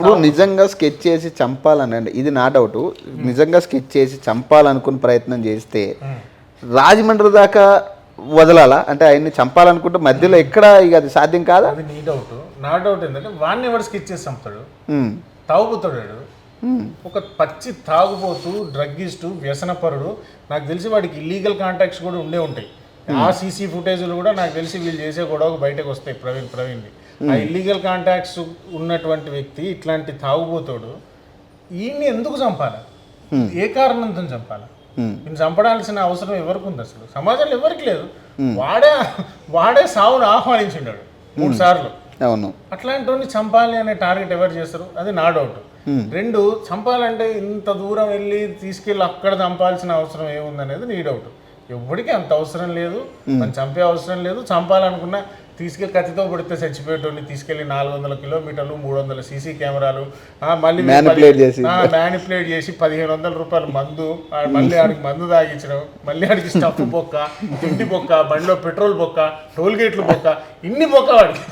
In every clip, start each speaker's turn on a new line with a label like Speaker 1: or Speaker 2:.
Speaker 1: ఇప్పుడు నిజంగా స్కెచ్ చేసి చంపాలనండి, ఇది నా డౌట్. నిజంగా స్కెచ్ చేసి చంపాలనుకుని ప్రయత్నం చేస్తే రాజమండ్రి దాకా వదలాలా? అంటే ఆయన్ని చంపాలనుకుంటే మధ్యలో ఎక్కడ ఇక అది సాధ్యం కాదా?
Speaker 2: అది నీ డౌట్. నా డౌట్ ఏంటంటే వాడిని ఎవరు స్కెచ్ చేసి చంపుతాడు? తాగుపోతాడు. ఒక పచ్చి తాగుపోతూ, డ్రగ్గిస్టు, వ్యసనపరుడు. నాకు తెలిసి వాడికి ఇల్లీగల్ కాంటాక్ట్స్ కూడా ఉండే ఉంటాయి. ఆ సీసీ ఫుటేజ్లు కూడా నాకు తెలిసి వీళ్ళు చేసే గొడవకు బయటకు వస్తాయి. ప్రవీణ్ని ఆ ఇల్లీగల్ కాంటాక్ట్స్ ఉన్నటువంటి వ్యక్తి ఇట్లాంటి తాగుపోతాడు. ఈయన్ని ఎందుకు చంపాలి? ఏ కారణంతో చంపాలి? ఈయన చంపడాల్సిన అవసరం ఎవరికి ఉంది? అసలు సమాజంలో ఎవరికి లేదు. వాడే సావును ఆహ్వానించుండాడు 3 సార్లు.
Speaker 1: అవును.
Speaker 2: అట్లాంటి చంపాలి అనే టార్గెట్ ఎవరు చేస్తారు? అది నా డౌట్. 2, చంపాలంటే ఇంత దూరం వెళ్ళి తీసుకెళ్ళి అక్కడ చంపాల్సిన అవసరం ఏముందనేది నీ డౌట్. ఎవరికి అంత అవసరం లేదు, మనం చంపే అవసరం లేదు. చంపాలనుకున్నా తీసుకెళ్ళి కత్తితో పడితే చచ్చిపోయేటోని తీసుకెళ్ళి 400 కిలోమీటర్లు, 300 సీసీ కెమెరాలు, మళ్ళీ మ్యానిపులేట్ చేసి 1500 రూపాయలు మందు, మళ్ళీ ఆడికి మందు తాగించడం, మళ్ళీ ఆడికి స్టఫ్ బొక్క, తిండి బొక్క, బండిలో పెట్రోల్ బొక్క, టోల్ గేట్లు బొక్క, ఇన్ని బొక్క వాడికి.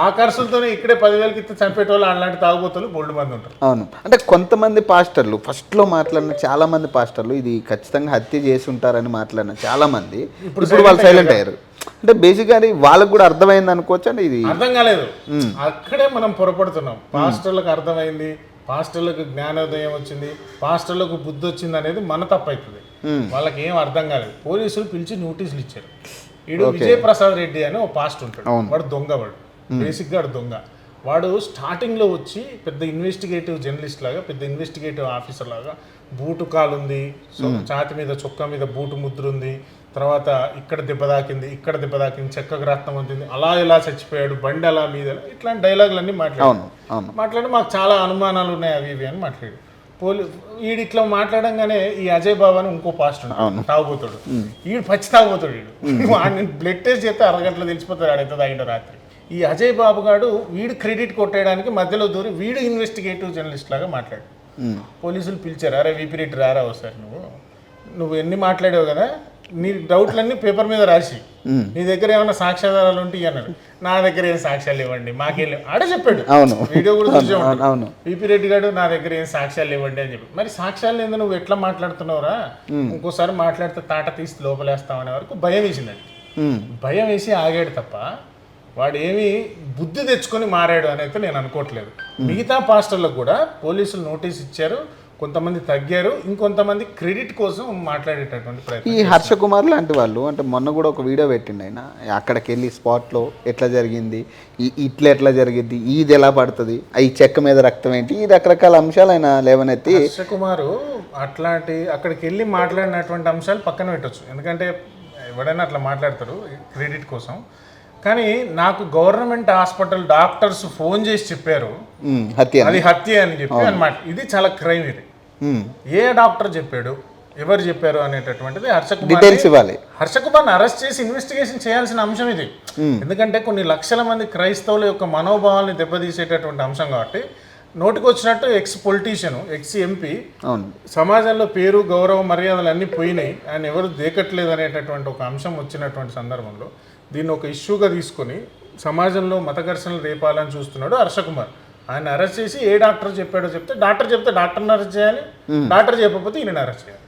Speaker 2: ఆ ఖర్చులతోనే ఇక్కడే 10,000కి ఇస్తే చంపేటోళ్ళు అలాంటి తాగుబోతులు బోల్డ్ మంది ఉంటారు.
Speaker 1: అవును. అంటే కొంతమంది పాస్టర్లు, ఫస్ట్లో మాట్లాడిన చాలా మంది పాస్టర్లు ఇది ఖచ్చితంగా హత్య చేసి ఉంటారని మాట్లాడిన చాలా మంది ఇప్పుడు వాళ్ళు సైలెంట్ అయ్యారు. అంటే బేసిక్గా వాళ్ళకు కూడా అర్థమైంది అనుకోవచ్చు. అంటే ఇది
Speaker 2: అర్థం కాలేదు, అక్కడే మనం పొరపడుతున్నాం. పాస్టర్లకు అర్థమైంది, పాస్టర్లకు జ్ఞానోదయం వచ్చింది, పాస్టర్లకు బుద్ధి వచ్చింది అనేది మన తప్పవుతుంది. వాళ్ళకి ఏం అర్థం కాలేదు. పోలీసులు పిలిచి నోటీసులు ఇచ్చారు. వీడు విజయప్రసాద్ రెడ్డి అని ఒక పాస్టర్ ఉంటాడు. వాడు దొంగ. వాడు బేసిక్గా వాడు దొంగ. వాడు స్టార్టింగ్లో వచ్చి పెద్ద ఇన్వెస్టిగేటివ్ జర్నలిస్ట్ లాగా, పెద్ద ఇన్వెస్టిగేటివ్ ఆఫీసర్ లాగా, బూటు కాలు ఉంది, ఛాతి మీద చొక్కా మీద బూటు ముద్ర ఉంది, తర్వాత ఇక్కడ దెబ్బ తాకింది, ఇక్కడ దెబ్బ తాకింది, చెక్కకు రక్తం ఉంటుంది, అలా ఇలా చచ్చిపోయాడు, బండి అలా మీద, ఇట్లాంటి డైలాగులన్నీ మాట్లాడి మాకు చాలా అనుమానాలు ఉన్నాయి అవి ఇవి అని మాట్లాడు. వీడు ఇట్లా మాట్లాడంగానే ఈ అజయ్ బాబు అని ఇంకో పాస్టర్ తాగుపోతాడు. వీడు పచ్చి తాగుపోతాడు. వీడు వాడిని బ్లడ్ టెస్ట్ చేస్తే అరగంటలో తెలిసిపోతాడు ఆడైతే తాగిండో రాత్రి. ఈ అజయ్ బాబు గారు వీడు క్రెడిట్ కొట్టేయడానికి మధ్యలో దూరి వీడు ఇన్వెస్టిగేటివ్ జర్నలిస్ట్ లాగా మాట్లాడు. పోలీసులు పిలిచారు, అరే వీపీ రెడ్డి రారా ఒకసారి, నువ్వు ఎన్ని మాట్లాడావు కదా, నీ డౌట్లన్నీ పేపర్ మీద రాసి నీ దగ్గర ఏమైనా సాక్ష్యాధారాలు ఉంటాయి అన్నాడు. నా దగ్గర ఏం సాక్ష్యాలు ఇవ్వండి, మాకేం లేవు ఆడే చెప్పాడు. వీడియో కూడా చూసాడు. వీపీ రెడ్డి గారు నా దగ్గర ఏం సాక్ష్యాలు ఇవ్వండి అని చెప్పి. మరి సాక్ష్యాలు ఏందో నువ్వు ఎట్లా మాట్లాడుతున్నావురా, ఇంకోసారి మాట్లాడితే తాట తీసి లోపలేస్తావు అనే వరకు భయం వేసిందండి. భయం వేసి ఆగాడు తప్ప వాడు ఏమి బుద్ధి తెచ్చుకొని మారాడు అని అయితే నేను అనుకోవట్లేదు. మిగతా పాస్టర్లకు కూడా పోలీసులు నోటీస్ ఇచ్చారు, కొంతమంది తగ్గారు, ఇంకొంతమంది క్రెడిట్ కోసం మాట్లాడేటటువంటి ప్రయత్నం.
Speaker 1: ఈ హర్ష కుమార్ లాంటి వాళ్ళు అంటే మొన్న కూడా ఒక వీడియో పెట్టిండు ఆయన, అక్కడికి వెళ్ళి స్పాట్లో ఎట్లా జరిగింది, ఎట్లా జరిగింది, ఇది ఎలా పడుతుంది, ఈ చెక్క మీద రక్తం ఏంటి, ఈ రకరకాల అంశాలు ఆయన లేవనెత్తి.
Speaker 2: హర్ష కుమార్ అట్లాంటి అక్కడికి వెళ్ళి మాట్లాడినటువంటి అంశాలు పక్కన పెట్టచ్చు, ఎందుకంటే ఎవడైనా అట్లా మాట్లాడతారు క్రెడిట్ కోసం. కానీ నాకు గవర్నమెంట్ హాస్పిటల్ డాక్టర్స్ ఫోన్ చేసి చెప్పారు అది హత్య అని చెప్పి అనమాట. ఇది చాలా క్రైమ్. ఇది ఏ డాక్టర్ చెప్పాడు, ఎవరు చెప్పారు అనేటటువంటిది హర్ష కుమార్ని అరెస్ట్ చేసి ఇన్వెస్టిగేషన్ చేయాల్సిన అంశం ఇది. ఎందుకంటే కొన్ని లక్షల మంది క్రైస్తవుల యొక్క మనోభావాల్ని దెబ్బతీసేటటువంటి అంశం కాబట్టి నోటికి వచ్చినట్టు ఎక్స్ పొలిటీషియన్, ఎక్స్ ఎంపీ, సమాజంలో పేరు గౌరవ మర్యాదలు అన్నీ పోయినాయి, ఆయన ఎవరు దేకట్లేదు అనేటటువంటి ఒక అంశం వచ్చినటువంటి సందర్భంలో దీన్ని ఒక ఇష్యూగా తీసుకొని సమాజంలో మత ఘర్షణలు రేపాలని చూస్తున్నాడు హర్ష కుమార్. ఆయన అరెస్ట్ చేసి ఏ డాక్టర్ చెప్పాడో చెప్తే డాక్టర్ని అరెస్ట్ చేయాలి, డాక్టర్ చెప్పకపోతే ఈయన అరెస్ట్ చేయాలి.